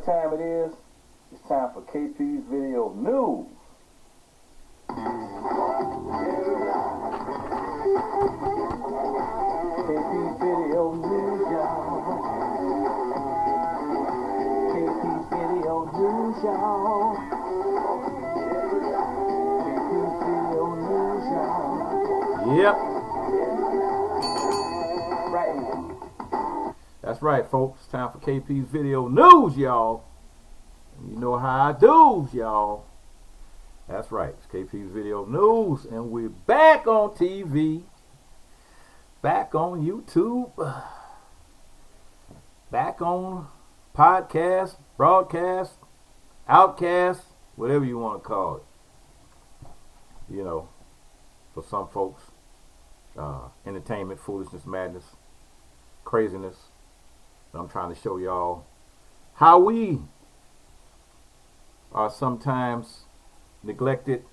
what time it is? It's time for KP's Video News. KP's Video News, y'all. KP's Video News, y'all. KP's Video News, y'all. Yep. Right. That's right, folks. It's time for KP's Video News, y'all. And you know how I do, y'all. That's right. It's KP's Video News, and we're back on TV, back on YouTube, back on podcast, broadcast, outcast, whatever you want to call it. You know, for some folks, entertainment, foolishness, madness, craziness. I'm trying to show y'all how we are sometimes neglected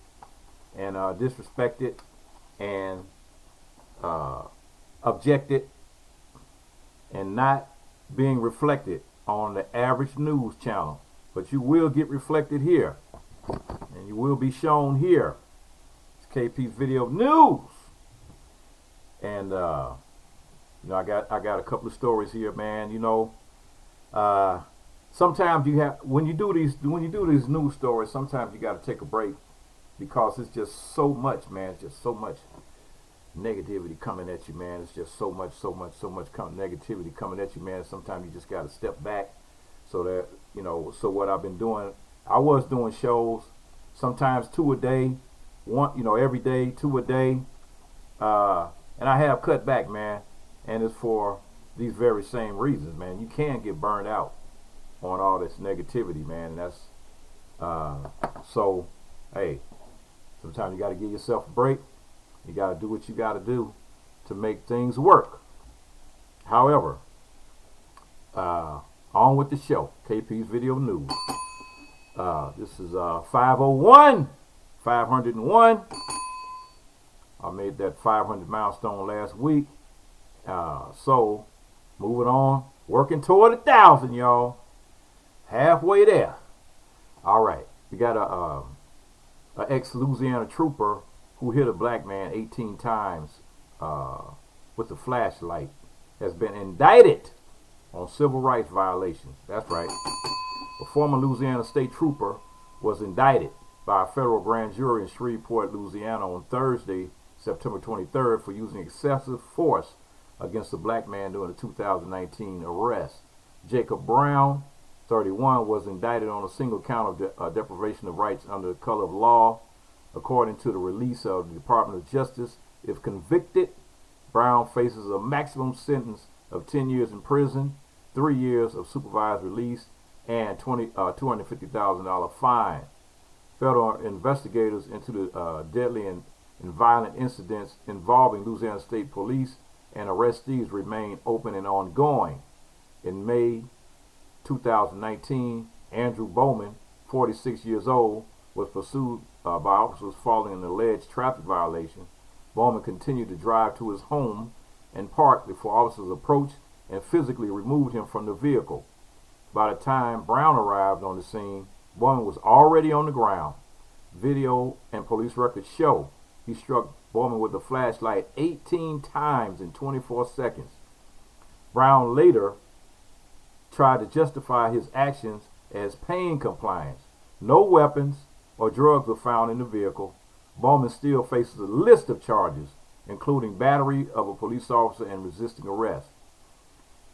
and disrespected and objected and not being reflected on the average news channel. But you will get reflected here, and you will be shown here. It's KP's Video News. And you know, I got a couple of stories here, man. You know, sometimes you have when you do these news stories, sometimes you got to take a break because it's just so much, man. It's just so much negativity coming at you, man. It's just so much negativity coming at you, man. Sometimes you just got to step back so that, you know. So what I've been doing, I was doing shows, sometimes 2 a day, every day, 2 a day, and I have cut back, man. And it's for these very same reasons, man. You can get burned out on all this negativity, man. And that's so, hey, sometimes you got to give yourself a break. You got to do what you got to do to make things work. However, on with the show. KP's Video News. This is 501. I made that 500 milestone last week. So moving on, working toward 1,000, y'all. Halfway there. All right, we got a ex-Louisiana trooper who hit a black man 18 times with a flashlight has been indicted on civil rights violations. That's right. A former Louisiana state trooper was indicted by a federal grand jury in Shreveport, Louisiana on Thursday, September 23rd for using excessive force against a black man during the 2019 arrest. Jacob Brown, 31, was indicted on a single count of deprivation of rights under the color of law. According to the release of the Department of Justice, if convicted, Brown faces a maximum sentence of 10 years in prison, 3 years of supervised release, and $250,000 fine. Federal investigators into the deadly and violent incidents involving Louisiana State Police and arrestees remain open and ongoing. In May 2019, Andrew Bowman, 46 years old, was pursued by officers following an alleged traffic violation. Bowman continued to drive to his home and parked before officers approached and physically removed him from the vehicle. By the time Brown arrived on the scene, Bowman was already on the ground. Video and police records show he struck Bowman with a flashlight 18 times in 24 seconds. Brown later tried to justify his actions as pain compliance. No weapons or drugs were found in the vehicle. Bowman still faces a list of charges, including battery of a police officer and resisting arrest.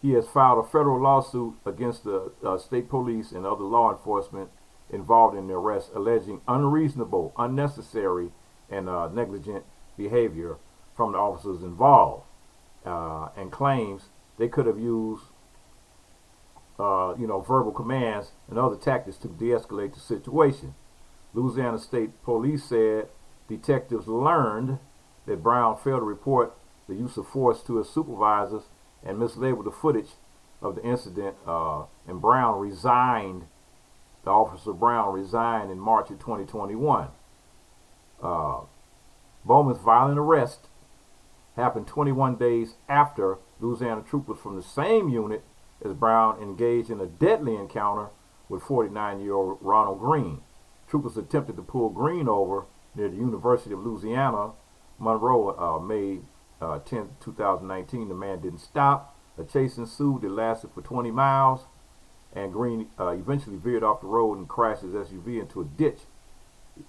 He has filed a federal lawsuit against the state police and other law enforcement involved in the arrest, alleging unreasonable, unnecessary, and negligent behavior from the officers involved, and claims they could have used verbal commands and other tactics to de-escalate the situation. Louisiana State Police said detectives learned that Brown failed to report the use of force to his supervisors and mislabeled the footage of the incident, and Officer Brown resigned in March of 2021. Bowman's violent arrest happened 21 days after Louisiana troopers from the same unit as Brown engaged in a deadly encounter with 49-year-old Ronald Green. Troopers attempted to pull Green over near the University of Louisiana, Monroe, May 10, 2019. The man didn't stop. A chase ensued that lasted for 20 miles, and Green eventually veered off the road and crashed his SUV into a ditch.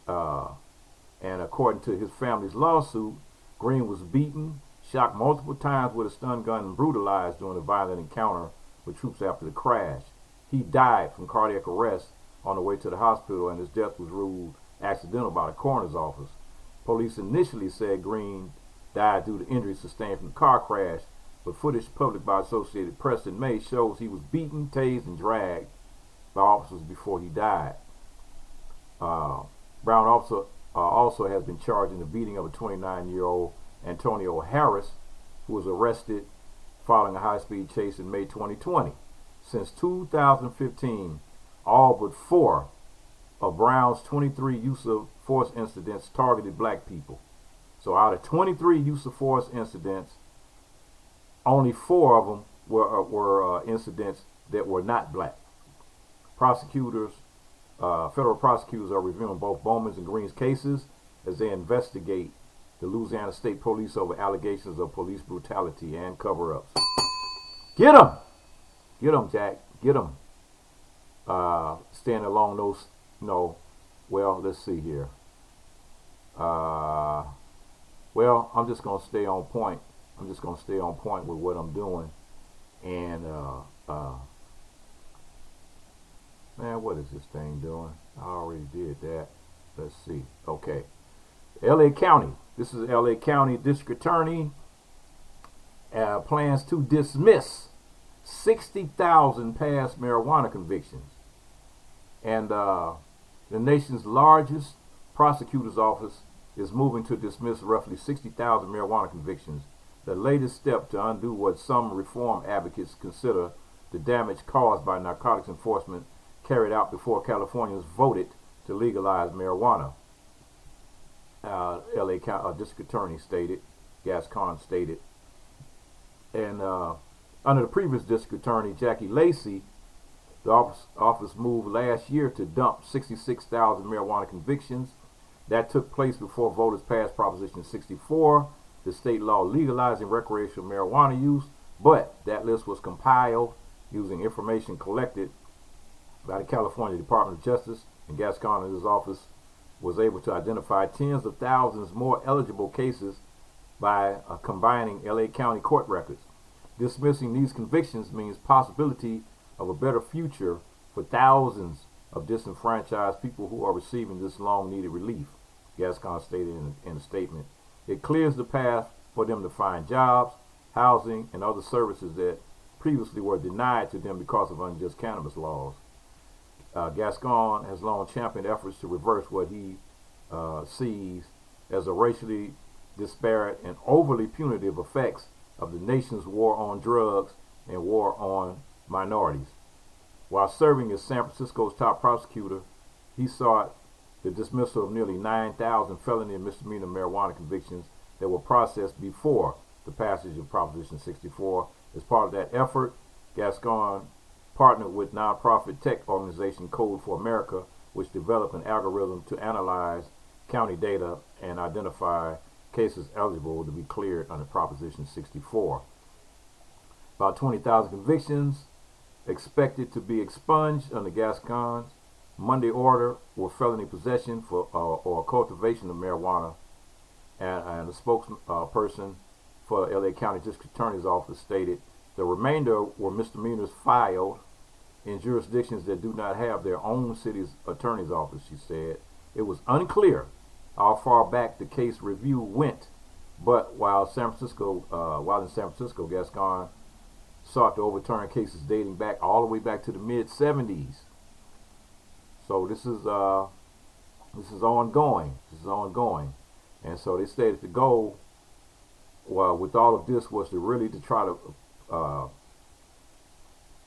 And according to his family's lawsuit, Green was beaten, shot multiple times with a stun gun, and brutalized during a violent encounter with troops after the crash. He died from cardiac arrest on the way to the hospital, and his death was ruled accidental by the coroner's office. Police initially said Green died due to injuries sustained from the car crash, but footage published by Associated Press in May shows he was beaten, tased, and dragged by officers before he died. Brown also has been charged in the beating of a 29-year-old Antonio Harris, who was arrested following a high-speed chase in May 2020. Since 2015, all but 4 of Brown's 23 use of force incidents targeted black people. So out of 23 use of force incidents, only 4 of them were incidents that were not black. Federal prosecutors are reviewing both Bowman's and Green's cases as they investigate the Louisiana State Police over allegations of police brutality and cover-ups. Get them! Get them, Jack. Get them. Standing along those, well, let's see here. Well, I'm just going to stay on point. I'm just going to stay on point with what I'm doing. And, man, what is this thing doing? I already did that. Let's see. Okay. L.A. County. This is L.A. County District Attorney plans to dismiss 60,000 past marijuana convictions. And the nation's largest prosecutor's office is moving to dismiss roughly 60,000 marijuana convictions, the latest step to undo what some reform advocates consider the damage caused by narcotics enforcement carried out before Californians voted to legalize marijuana. L.A. District Attorney stated, Gascon stated. And under the previous District Attorney, Jackie Lacey, the office moved last year to dump 66,000 marijuana convictions. That took place before voters passed Proposition 64, the state law legalizing recreational marijuana use, but that list was compiled using information collected by the California Department of Justice, and Gascon and his office was able to identify tens of thousands more eligible cases by combining LA County court records. Dismissing these convictions means possibility of a better future for thousands of disenfranchised people who are receiving this long-needed relief, Gascon stated in a statement. It clears the path for them to find jobs, housing, and other services that previously were denied to them because of unjust cannabis laws. Gascon has long championed efforts to reverse what he sees as a racially disparate and overly punitive effects of the nation's war on drugs and war on minorities. While serving as San Francisco's top prosecutor, he sought the dismissal of nearly 9,000 felony and misdemeanor marijuana convictions that were processed before the passage of Proposition 64. As part of that effort, Gascon partnered with nonprofit tech organization Code for America, which developed an algorithm to analyze county data and identify cases eligible to be cleared under Proposition 64. About 20,000 convictions expected to be expunged under Gascon's Monday order were felony possession for or cultivation of marijuana, and the spokesperson for LA County District Attorney's Office stated the remainder were misdemeanors filed in jurisdictions that do not have their own city's attorney's office. She said it was unclear how far back the case review went, but while in San Francisco, Gascon sought to overturn cases dating back all the way back to the mid-70s. So this is ongoing. This is ongoing, and so they stated the goal, well, with all of this, was to really to try to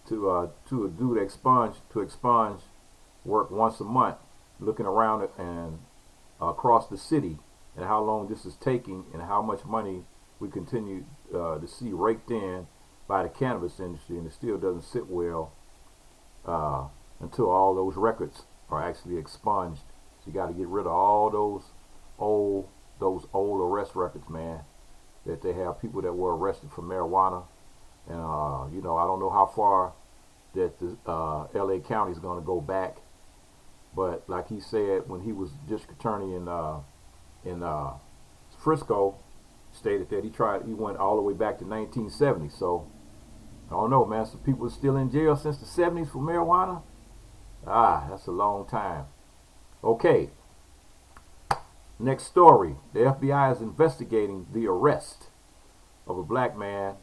do the expunge work once a month, looking around it and across the city, and how long this is taking, and how much money we continue to see raked in by the cannabis industry, and it still doesn't sit well until all those records are actually expunged. So you got to get rid of all those old arrest records, man. That they have people that were arrested for marijuana, and I don't know how far that the LA County is going to go back, but like he said when he was district attorney in Frisco, stated that he went all the way back to 1970. So I don't know, man. Some people are still in jail since the 70s for marijuana. That's a long time. Okay. Next story. The FBI is investigating the arrest of a black man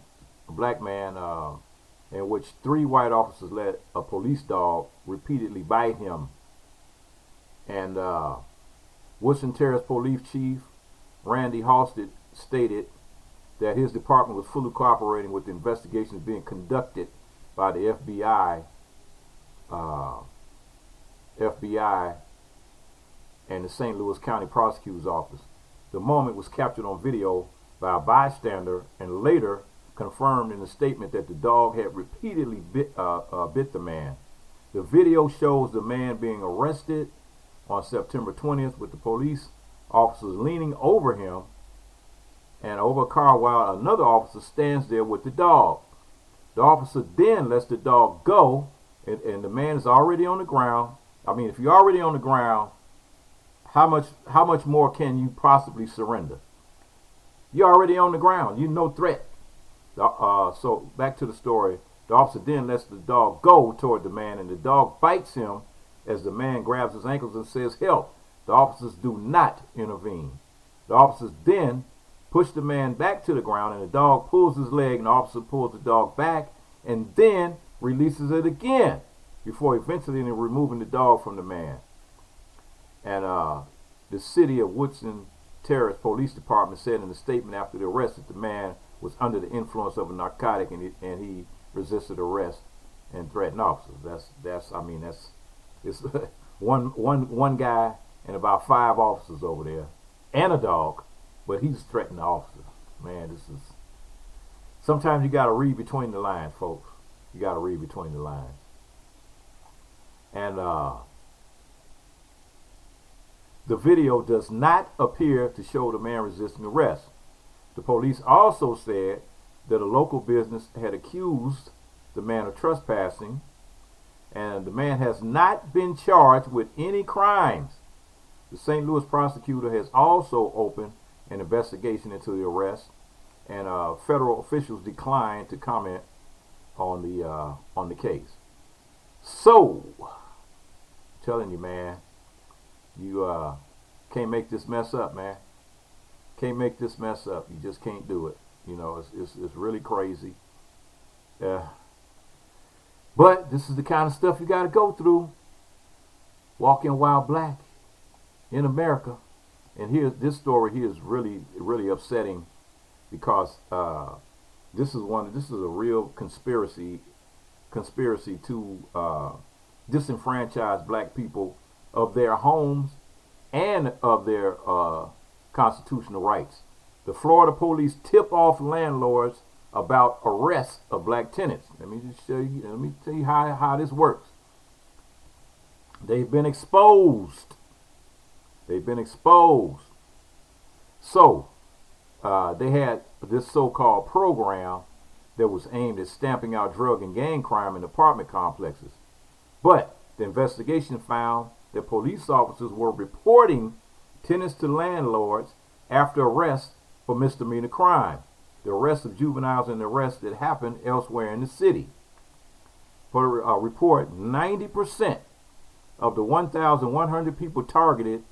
in which 3 white officers let a police dog repeatedly bite him. And Woodson Terrace Police Chief Randy Halstead stated that his department was fully cooperating with the investigations being conducted by the FBI and the St. Louis County Prosecutor's Office. The moment was captured on video by a bystander and later confirmed in a statement that the dog had repeatedly bit the man. The video shows the man being arrested on September 20th with the police officers leaning over him and over a car while another officer stands there with the dog. The officer then lets the dog go, and the man is already on the ground. I mean, if you're already on the ground, how much more can you possibly surrender? You're already on the ground. You're no threat. So back to the story. The officer then lets the dog go toward the man, and the dog bites him as the man grabs his ankles and says, "Help." The officers do not intervene. The officers then push the man back to the ground, and the dog pulls his leg, and the officer pulls the dog back and then releases it again before eventually removing the dog from the man. And the city of Woodson Terrace Police Department said in a statement after the arrest that the man was under the influence of a narcotic and he resisted arrest and threatened officers. It's one guy and about 5 officers over there and a dog, but he's threatening the officers. Man, sometimes you got to read between the lines, folks. You got to read between the lines. And the video does not appear to show the man resisting arrest. The police also said that a local business had accused the man of trespassing, and the man has not been charged with any crimes. The St. Louis prosecutor has also opened an investigation into the arrest, and federal officials declined to comment on the case. So, I'm telling you, man, you can't make this mess up, man. Can't make this mess up. You just can't do it. It's really crazy. But this is the kind of stuff you got to go through. Walking while black in America. And this story here is really, really upsetting because this is a real conspiracy to disenfranchise black people of their homes and of their constitutional rights. The Florida police tip off landlords about arrests of black tenants. Let me tell you how this works. They've been exposed. So they had this so-called program that was aimed at stamping out drug and gang crime in apartment complexes. But the investigation found that police officers were reporting tenants to landlords after arrest for misdemeanor crime. The arrest of juveniles and the arrests that happened elsewhere in the city. For a report, 90% of the 1,100 people targeted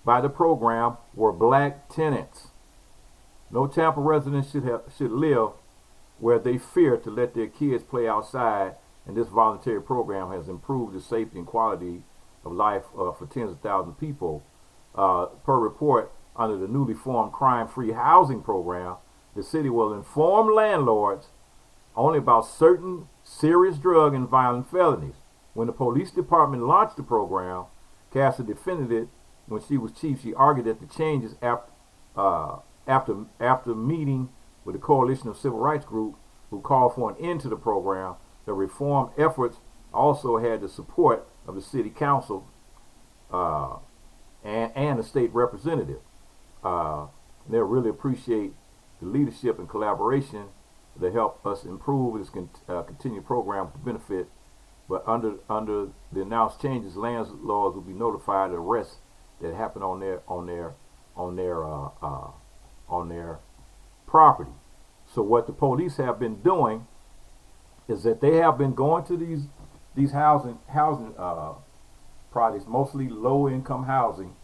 by the program were black tenants. No Tampa residents should live where they fear to let their kids play outside, and this voluntary program has improved the safety and quality of life for tens of thousands of people. Per report, under the newly formed crime-free housing program, the city will inform landlords only about certain serious drug and violent felonies. When the police department launched the program, Cassidy defended it. When she was chief, she argued that the changes after meeting with the coalition of civil rights groups who called for an end to the program, the reform efforts also had the support of the city council and the state representative. They really appreciate the leadership and collaboration that help us improve this continued program to benefit. But under the announced changes, landlords will be notified of arrests that happen on their property. So what the police have been doing is that they have been going to these housing projects, mostly low income housing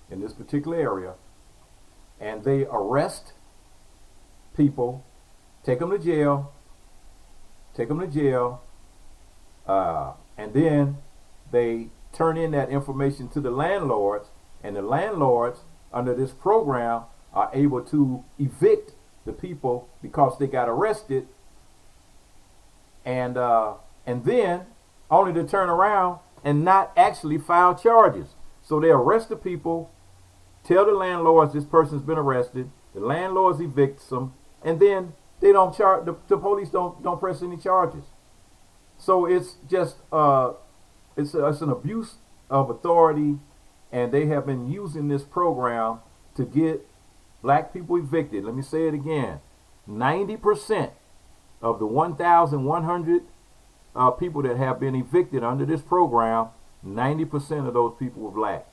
in this particular area, and they arrest people, take them to jail, and then they turn in that information to the landlords, and the landlords under this program are able to evict the people because they got arrested, and then only to turn around and not actually file charges. So they arrest the people, tell the landlords this person's been arrested, the landlords evict them, and then they don't charge. The police don't press any charges. So it's just it's an abuse of authority, and they have been using this program to get black people evicted. Let me say it again: 90% of the 1,100 people that have been evicted under this program, 90% of those people were black.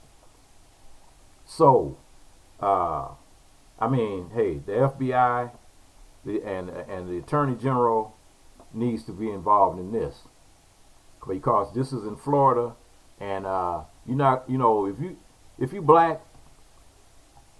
So, I mean, hey, the FBI and the Attorney General needs to be involved in this, because this is in Florida, and if you black,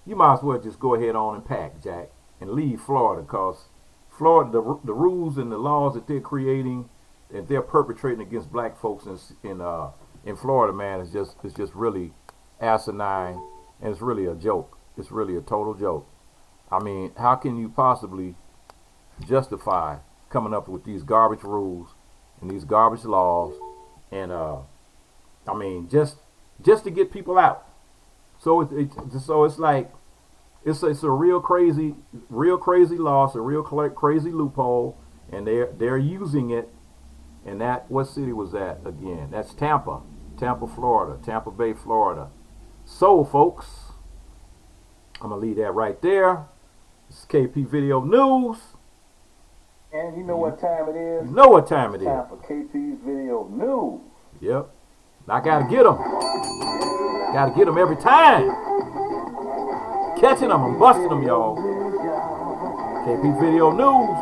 you might as well just go ahead on and pack, Jack, and leave Florida, because Florida, the rules and the laws that they're creating and they're perpetrating against black folks in Florida, man, it's just really asinine, and it's really a joke. It's really a total joke. I mean, how can you possibly justify coming up with these garbage rules and these garbage laws, and I mean, just to get people out? So it's like it's a real crazy law. It's a real crazy loophole, and they're using it. And what city was that again? That's Tampa, Florida, Tampa Bay, Florida. So, folks, I'm gonna leave that right there. This is KP Video News. And you know what time it is? You know what time it is. Time for KP's Video News. Yep. I gotta get them. Gotta get them every time. Catching them and busting them, y'all. KP Video News.